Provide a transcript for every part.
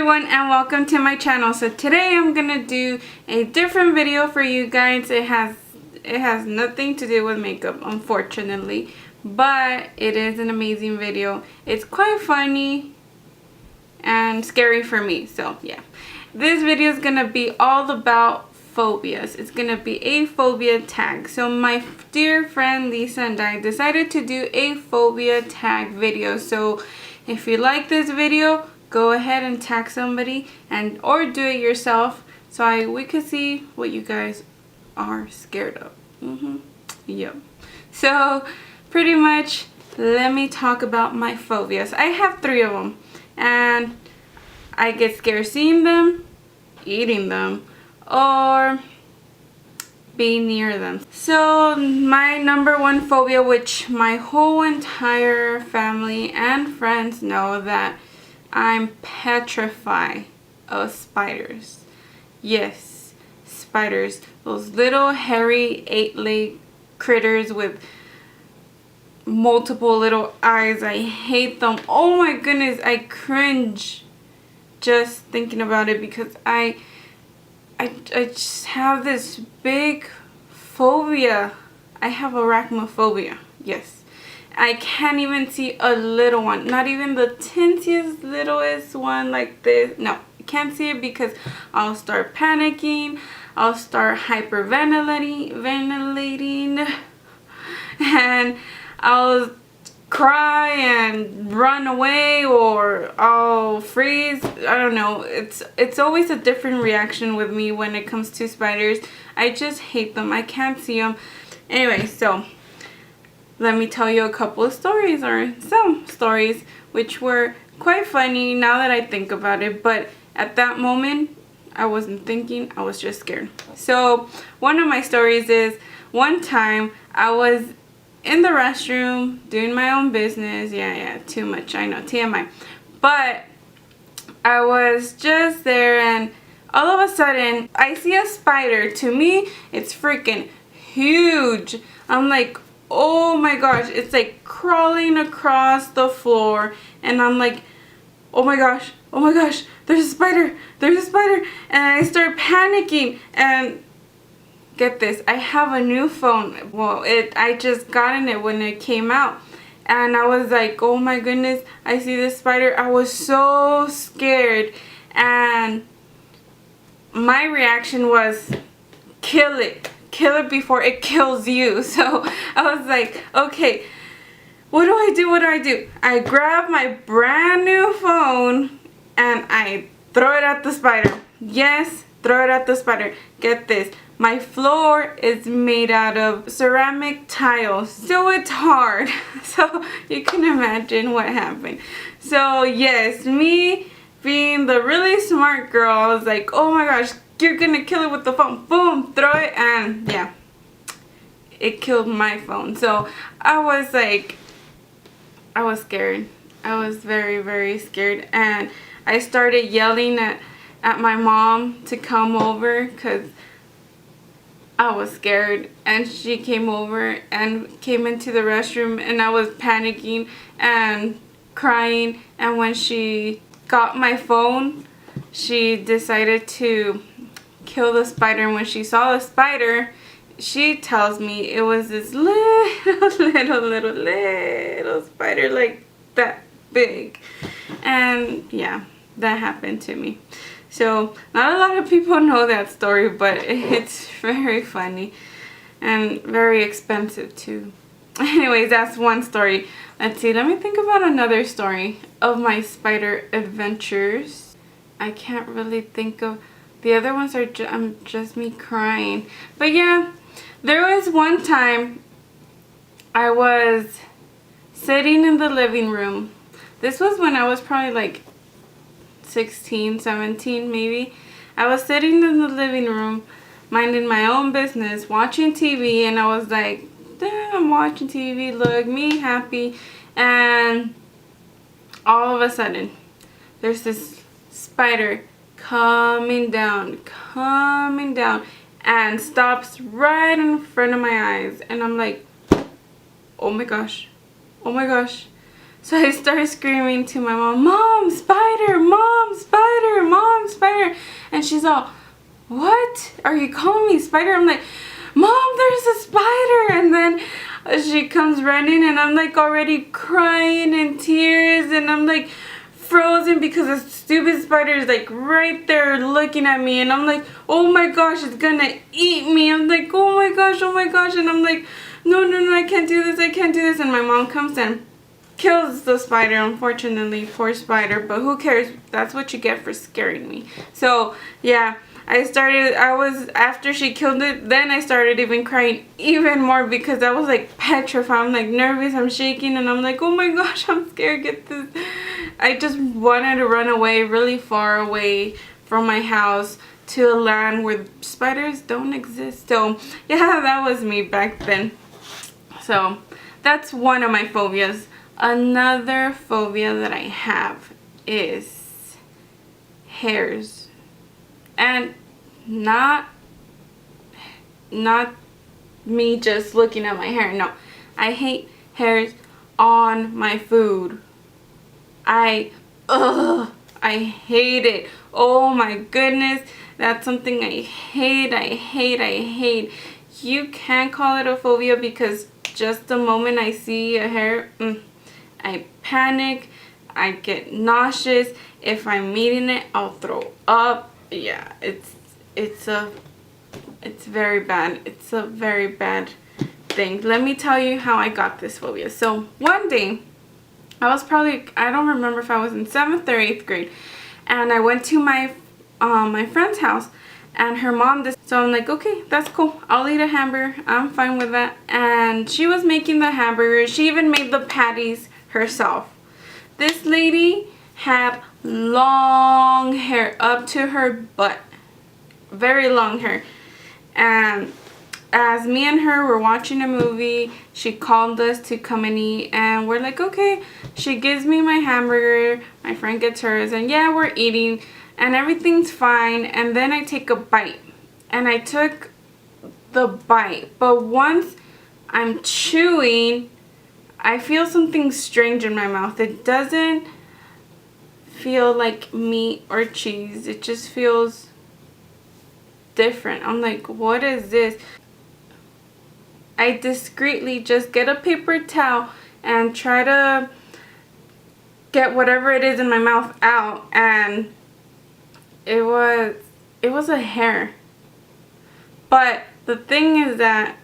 everyone and welcome to my channel. So today I'm gonna do a different video for you guys. It has nothing to do with makeup, unfortunately, but it is an amazing video. It's quite funny and scary for me, so yeah. This video is gonna be all about phobias. It's gonna be a phobia tag. So my dear friend Lisa and I decided to do a phobia tag video. So if you like this video, go ahead and tag somebody or do it yourself so we could see what you guys are scared of. Yep. So pretty much, let me talk about my phobias. I have 3 of them, and I get scared seeing them, eating them, or being near them. So my number 1 phobia, which my whole entire family and friends know, that I'm petrified of spiders. Yes, spiders. Those little hairy 8-leg critters with multiple little eyes. I hate them. Oh my goodness, I cringe just thinking about it because I just have this big phobia. I have arachnophobia. Yes. I can't even see a little one. Not even the tiniest, littlest one like this. No, I can't see it because I'll start panicking. I'll start hyperventilating. And I'll cry and run away, or I'll freeze. I don't know. It's always a different reaction with me when it comes to spiders. I just hate them. I can't see them. Anyway, so let me tell you a couple of stories, or some stories, which were quite funny now that I think about it. But at that moment, I wasn't thinking. I was just scared. So one of my stories is, one time I was in the restroom doing my own business. Yeah, too much, I know, TMI. But I was just there, and all of a sudden I see a spider. To me, it's freaking huge. I'm like, oh my gosh, it's like crawling across the floor, and I'm like, oh my gosh, there's a spider, and I start panicking. And get this, I have a new phone. Well, I just gotten it when it came out, and I was like, oh my goodness, I see this spider. I was so scared, and my reaction was, kill it before it kills you. So I was like, okay, what do I do? I grab my brand new phone and I throw it at the spider. Yes, throw it at the spider. Get this, my floor is made out of ceramic tiles, so it's hard. So you can imagine what happened. So yes, me being the really smart girl, I was like, oh my gosh, you're gonna kill it with the phone. Boom, throw it, and yeah, it killed my phone. So I was like, I was scared. I was very, very scared, and I started yelling at my mom to come over because I was scared. And she came over and came into the restroom, and I was panicking and crying. And when she got my phone, she decided to kill the spider. And when she saw the spider, she tells me it was this little spider, like that big. And yeah, that happened to me. So not a lot of people know that story, but it's very funny and very expensive too. Anyways, that's one story. Let's see, let me think about another story of my spider adventures. I can't really think of, the other ones are just me crying. But yeah, there was one time I was sitting in the living room. This was when I was probably like 16, 17 maybe. I was sitting in the living room minding my own business, watching TV, and I was like, damn, I'm watching TV, look, me happy. And all of a sudden, there's this spider coming down, and stops right in front of my eyes. And I'm like, oh my gosh. So I started screaming to my mom, Mom, spider, And she's all, what? Are you calling me spider? I'm like, Mom, there's a spider. And then she comes running and I'm like already crying in tears. And I'm like frozen because the stupid spider is like right there looking at me. And I'm like, oh my gosh, it's gonna eat me. I'm like, oh my gosh, oh my gosh. And I'm like, no, no, no, I can't do this, I can't do this. And my mom comes and kills the spider, unfortunately. Poor spider, but who cares? That's what you get for scaring me. So yeah, after she killed it, then I started even crying even more because I was like petrified. I'm like nervous, I'm shaking, and I'm like, oh my gosh, I'm scared, get this. I just wanted to run away really far away from my house to a land where spiders don't exist. So yeah, that was me back then. So that's one of my phobias. Another phobia that I have is hairs. And not me just looking at my hair. No, I hate hairs on my food. I hate it. Oh my goodness, that's something I hate. I hate. You can't call it a phobia because just the moment I see a hair, I panic. I get nauseous. If I'm eating it, I'll throw up. Yeah, it's very bad. It's a very bad thing. Let me tell you how I got this phobia. So one day, I was probably, I don't remember if I was in 7th or 8th grade, and I went to my friend's house, and her mom so I'm like, okay, that's cool, I'll eat a hamburger, I'm fine with that. And she was making the hamburger. She even made the patties herself. This lady had long hair up to her butt, very long hair. And as me and her were watching a movie, she called us to come and eat, and we're like, okay. She gives me my hamburger, my friend gets hers, and yeah, we're eating and everything's fine. And then I take a bite, and I took the bite, but once I'm chewing, I feel something strange in my mouth. It doesn't feel like meat or cheese. It just feels different. I'm like, what is this? I discreetly just get a paper towel and try to get whatever it is in my mouth out, and it was a hair. But the thing is that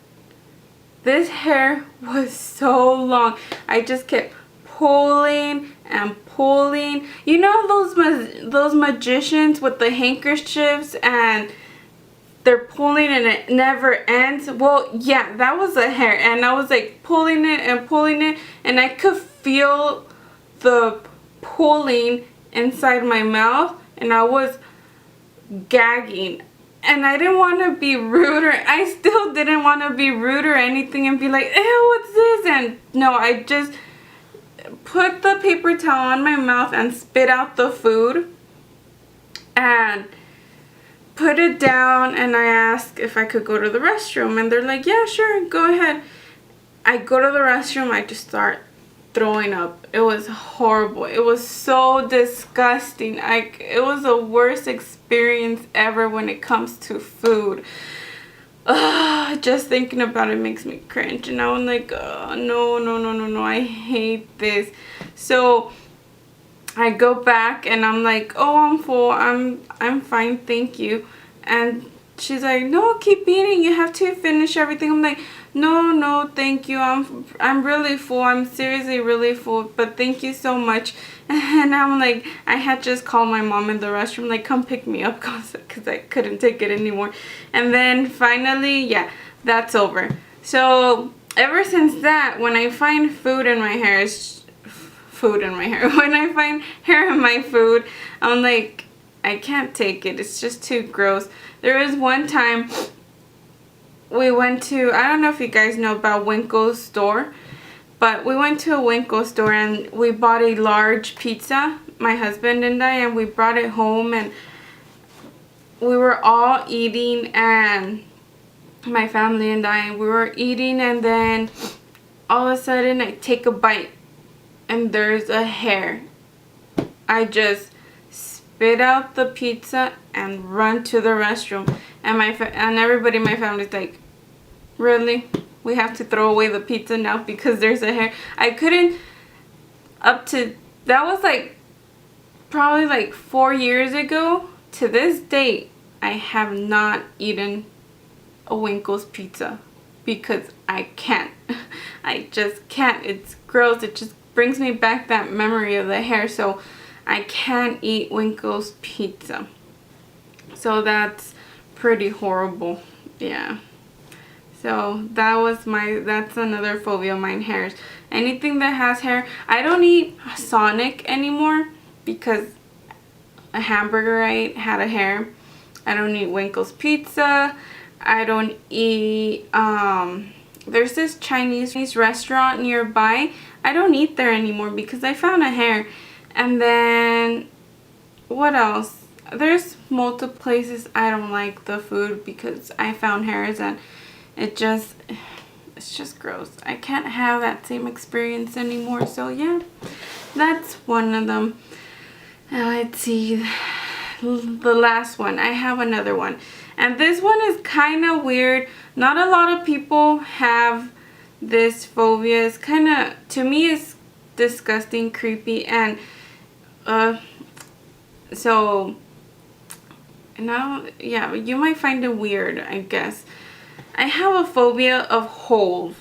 this hair was so long. I just kept pulling and pulling. You know those magicians with the handkerchiefs and they're pulling and it never ends? Well, yeah, that was a hair. And I was like pulling it, and I could feel the pulling inside my mouth, and I was gagging. And I didn't want to be rude, or I still didn't want to be rude or anything and be like, ew, what's this? And no, I just put the paper towel on my mouth and spit out the food and put it down, and I asked if I could go to the restroom, and they're like, yeah, sure, go ahead. I go to the restroom, I just start throwing up. It was horrible. It was so disgusting. It was the worst experience ever when it comes to food. Just thinking about it makes me cringe, and I was like, no, I hate this. So I go back and I'm like, oh, I'm full, I'm fine, thank you. And she's like, no, keep eating, you have to finish everything. I'm like, no, thank you, I'm really full, I'm seriously really full, but thank you so much. And I'm like, I had just called my mom in the restroom, like, come pick me up, because I couldn't take it anymore. And then finally, yeah, that's over. So ever since that, when I find food in my hair, when I find hair in my food, I'm like, I can't take it, it's just too gross. There was one time we went to, I don't know if you guys know about Winkle's store, but we went to a Winkle store and we bought a large pizza, my husband and I, and we brought it home, and we were all eating, and my family and I, we were eating, and then all of a sudden I take a bite and there's a hair. I just spit out the pizza and run to the restroom. And everybody in my family's like, really? We have to throw away the pizza now because there's a hair? I couldn't, that was like probably like 4 years ago. To this date, I have not eaten a Winkle's pizza because I can't. I just can't. It's gross. It just brings me back that memory of the hair. So I can't eat Winkle's pizza. So that's pretty horrible. Yeah. So that's another phobia of mine, hairs. Anything that has hair. I don't eat Sonic anymore because a hamburger I ate had a hair. I don't eat Winkle's pizza. I don't eat, there's this Chinese restaurant nearby. I don't eat there anymore because I found a hair. And then, what else? There's multiple places I don't like the food because I found hairs, and it's just gross. I can't have that same experience anymore. So yeah, that's one of them. Now let's see, the last one. I have another one, and this one is kind of weird. Not a lot of people have this phobia. It's kind of, to me, it's disgusting, creepy, and so now, yeah, you might find it weird, I guess. I have a phobia of holes,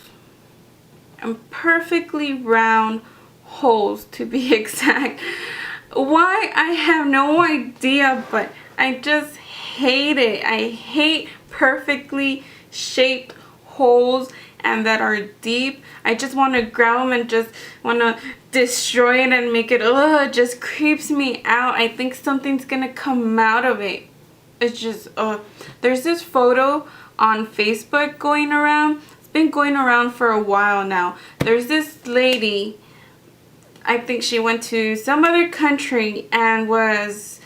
and perfectly round holes, to be exact. Why? I have no idea, but I just hate it. I hate perfectly shaped holes and that are deep. I just want to grab them and just want to destroy it and make it, it just creeps me out. I think something's gonna come out of it. It's just, there's this photo on Facebook going around. It's been going around for a while now. There's this lady, I think she went to some other country and was,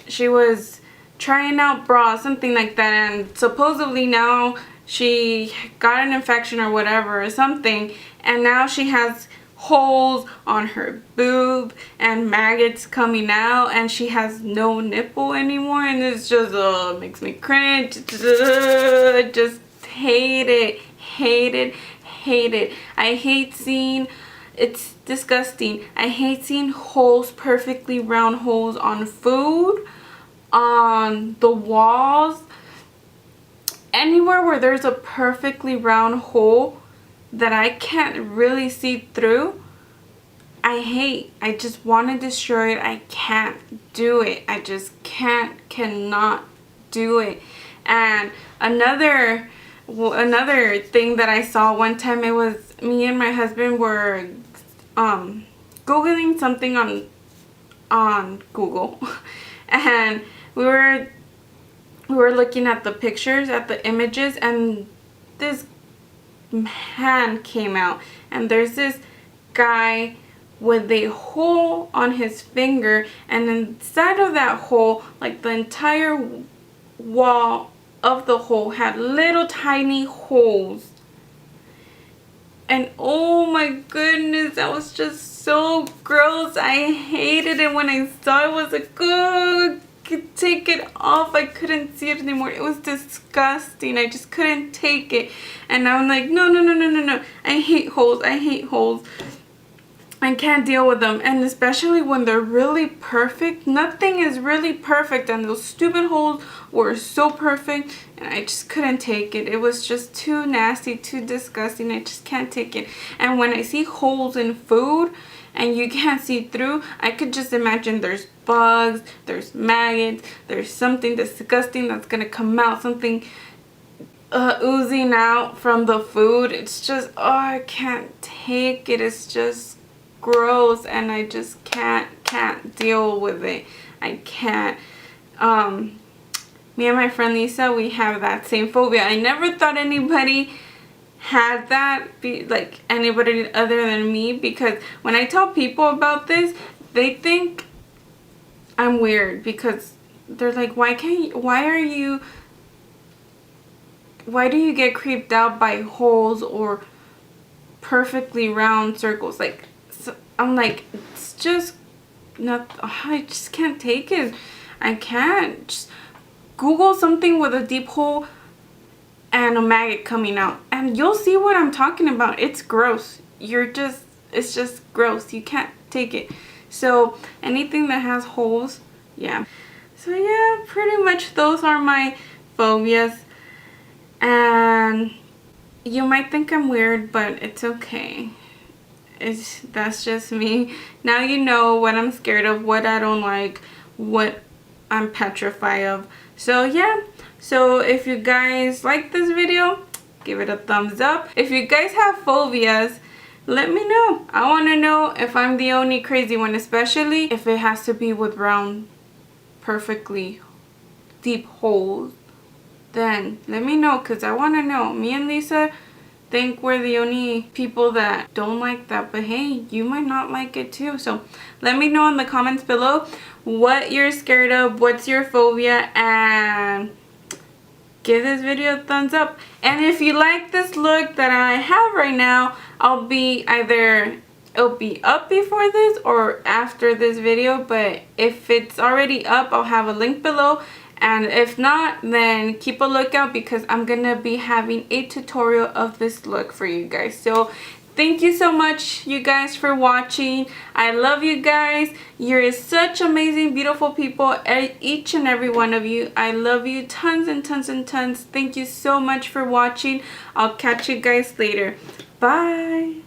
she was trying out bras, something like that, and supposedly now she got an infection or whatever or something, and now she has holes on her boob and maggots coming out, and she has no nipple anymore, and it's just makes me cringe. I just hate it. I hate seeing, it's disgusting. I hate seeing holes, perfectly round holes on food, on the walls, anywhere where there's a perfectly round hole that I can't really see through. I hate. I just want to destroy it. I can't do it. I just cannot do it. And another thing that I saw one time, it was me and my husband were Googling something on Google, and we were looking at the pictures, at the images, and this hand came out, and there's this guy with a hole on his finger, and inside of that hole, like the entire wall of the hole had little tiny holes. And oh my goodness, that was just so gross. I hated it. When I saw it, I was like, oh, take it off. I couldn't see it anymore. It was disgusting. I just couldn't take it. And I'm like, no. I hate holes. I can't deal with them. And especially when they're really perfect. Nothing is really perfect, and those stupid holes were so perfect, and I just couldn't take it. It was just too nasty, too disgusting. I just can't take it. And when I see holes in food and you can't see through, I could just imagine there's bugs, there's maggots, there's something disgusting that's gonna come out, something oozing out from the food. It's just, I can't take it. It's just gross, and I just can't deal with it. I can't. Me and my friend Lisa, we have that same phobia. I never thought anybody had that, like anybody other than me, because when I tell people about this, they think I'm weird, because they're like, why do you get creeped out by holes or perfectly round circles? Like, so I'm like, it's just I just can't take it. I can't. Just Google something with a deep hole and a maggot coming out, and you'll see what I'm talking about. It's gross. It's just gross. You can't take it. So anything that has holes, yeah. So yeah, pretty much those are my phobias. And you might think I'm weird, but it's okay. That's just me. Now you know what I'm scared of, what I don't like, what I'm petrified of. So yeah, so if you guys like this video, give it a thumbs up. If you guys have phobias, let me know. I want to know if I'm the only crazy one, especially if it has to be with round, perfectly deep holes. Then let me know, because I want to know. Me and Lisa think we're the only people that don't like that, but hey, you might not like it too. So let me know in the comments below what you're scared of, what's your phobia, and give this video a thumbs up. And if you like this look that I have right now, it'll be up before this or after this video, but if it's already up, I'll have a link below. And if not, then keep a lookout, because I'm gonna be having a tutorial of this look for you guys. So thank you so much, you guys, for watching. I love you guys. You're such amazing, beautiful people, each and every one of you. I love you tons and tons and tons. Thank you so much for watching. I'll catch you guys later. Bye.